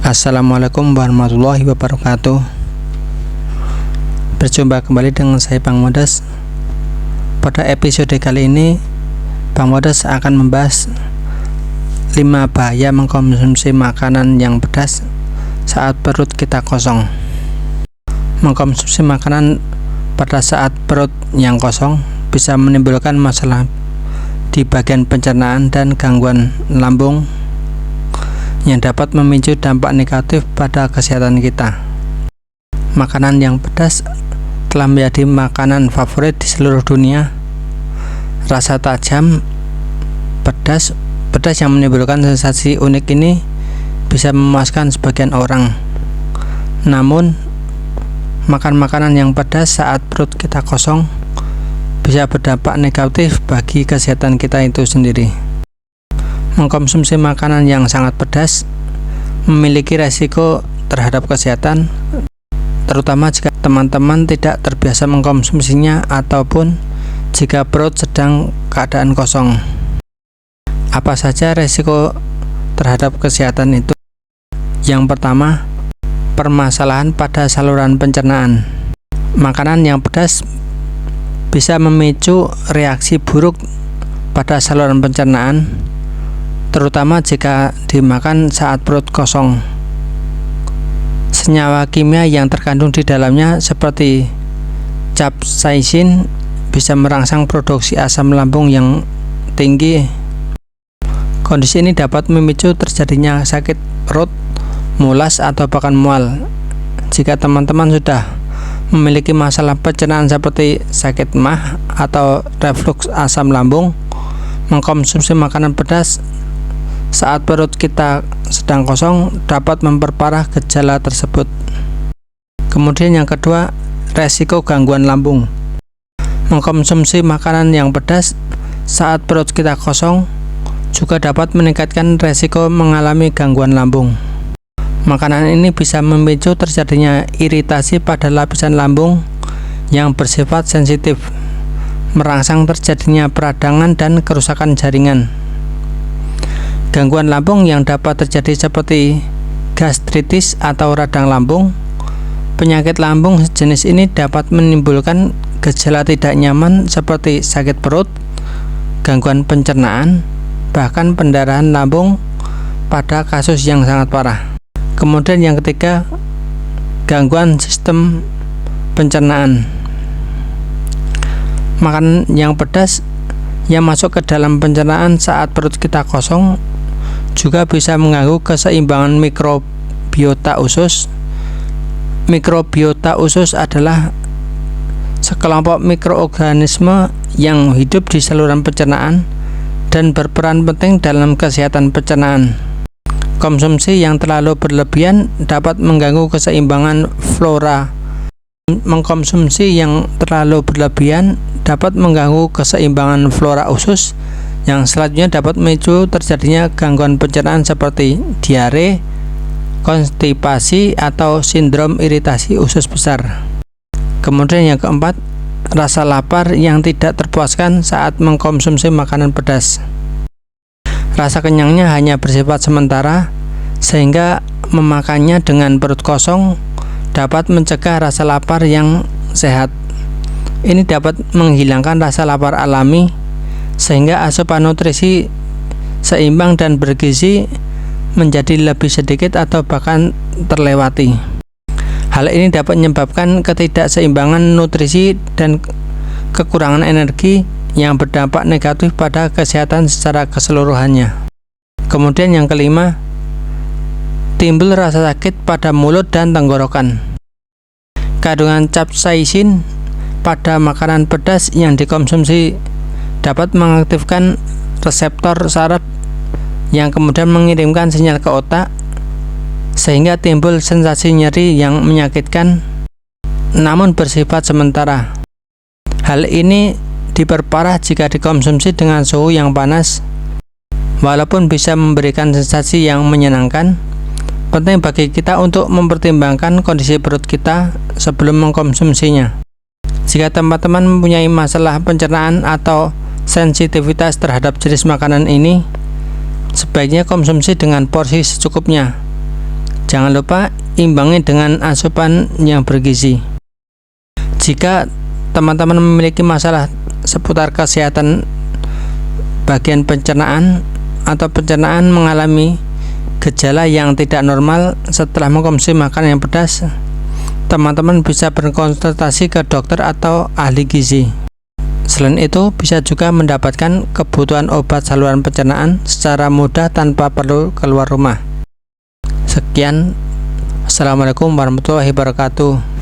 Assalamualaikum warahmatullahi wabarakatuh. Berjumpa kembali dengan saya Bang Modas. Pada episode kali ini Bang Modas akan membahas 5 bahaya mengkonsumsi makanan yang pedas saat perut kita kosong. Mengkonsumsi makanan pada saat perut yang kosong bisa menimbulkan masalah di bagian pencernaan dan gangguan lambung yang dapat memicu dampak negatif pada kesehatan kita. Makanan yang pedas telah menjadi makanan favorit di seluruh dunia. Rasa tajam, pedas yang menimbulkan sensasi unik ini bisa memuaskan sebagian orang. Namun, makan makanan yang pedas saat perut kita kosong bisa berdampak negatif bagi kesehatan kita itu sendiri. Mengkonsumsi makanan yang sangat pedas memiliki resiko terhadap kesehatan, terutama jika teman-teman tidak terbiasa mengkonsumsinya ataupun jika perut sedang keadaan kosong. Apa saja resiko terhadap kesehatan itu? Yang pertama, permasalahan pada saluran pencernaan. Makanan yang pedas bisa memicu reaksi buruk pada saluran pencernaan, terutama jika dimakan saat perut kosong. Senyawa kimia yang terkandung di dalamnya seperti capsaicin bisa merangsang produksi asam lambung yang tinggi. Kondisi ini dapat memicu terjadinya sakit perut, mulas, atau bahkan mual. Jika teman-teman sudah memiliki masalah pencernaan seperti sakit MAH atau reflux asam lambung, mengkonsumsi makanan pedas saat perut kita sedang kosong dapat memperparah gejala tersebut. Kemudian yang kedua, resiko gangguan lambung. Mengkonsumsi makanan yang pedas saat perut kita kosong juga dapat meningkatkan resiko mengalami gangguan lambung. Makanan ini bisa memicu terjadinya iritasi pada lapisan lambung yang bersifat sensitif, merangsang terjadinya peradangan dan kerusakan jaringan. Gangguan lambung yang dapat terjadi seperti gastritis atau radang lambung. Penyakit lambung jenis ini dapat menimbulkan gejala tidak nyaman seperti sakit perut, gangguan pencernaan, bahkan pendarahan lambung pada kasus yang sangat parah. Kemudian yang ketiga, gangguan sistem pencernaan. Makanan yang pedas yang masuk ke dalam pencernaan saat perut kita kosong juga bisa mengganggu keseimbangan mikrobiota usus. Mikrobiota usus adalah sekelompok mikroorganisme yang hidup di saluran pencernaan dan berperan penting dalam kesehatan pencernaan. Konsumsi yang terlalu berlebihan dapat mengganggu keseimbangan flora. Mengkonsumsi yang terlalu berlebihan dapat mengganggu keseimbangan flora usus, yang selanjutnya dapat memicu terjadinya gangguan pencernaan seperti diare, konstipasi, atau sindrom iritasi usus besar. Kemudian yang keempat, rasa lapar yang tidak terpuaskan saat mengkonsumsi makanan pedas. Rasa kenyangnya hanya bersifat sementara, sehingga memakannya dengan perut kosong dapat mencegah rasa lapar yang sehat. Ini dapat menghilangkan rasa lapar alami, sehingga asupan nutrisi seimbang dan bergizi menjadi lebih sedikit atau bahkan terlewati. Hal ini dapat menyebabkan ketidakseimbangan nutrisi dan kekurangan energi yang berdampak negatif pada kesehatan secara keseluruhannya. Kemudian yang kelima, timbul rasa sakit pada mulut dan tenggorokan. Kandungan capsaicin pada makanan pedas yang dikonsumsi dapat mengaktifkan reseptor saraf yang kemudian mengirimkan sinyal ke otak, sehingga timbul sensasi nyeri yang menyakitkan namun bersifat sementara. Hal ini diperparah jika dikonsumsi dengan suhu yang panas. Walaupun bisa memberikan sensasi yang menyenangkan, penting bagi kita untuk mempertimbangkan kondisi perut kita sebelum mengkonsumsinya. Jika teman-teman mempunyai masalah pencernaan atau sensitivitas terhadap jenis makanan ini, sebaiknya konsumsi dengan porsi secukupnya. Jangan lupa imbangi dengan asupan yang bergizi. Jika teman-teman memiliki masalah seputar kesehatan bagian pencernaan atau pencernaan mengalami gejala yang tidak normal setelah mengkonsumsi makanan yang pedas, teman-teman bisa berkonsultasi ke dokter atau ahli gizi. Selain itu, bisa juga mendapatkan kebutuhan obat saluran pencernaan secara mudah tanpa perlu keluar rumah. Sekian, Assalamualaikum warahmatullahi wabarakatuh.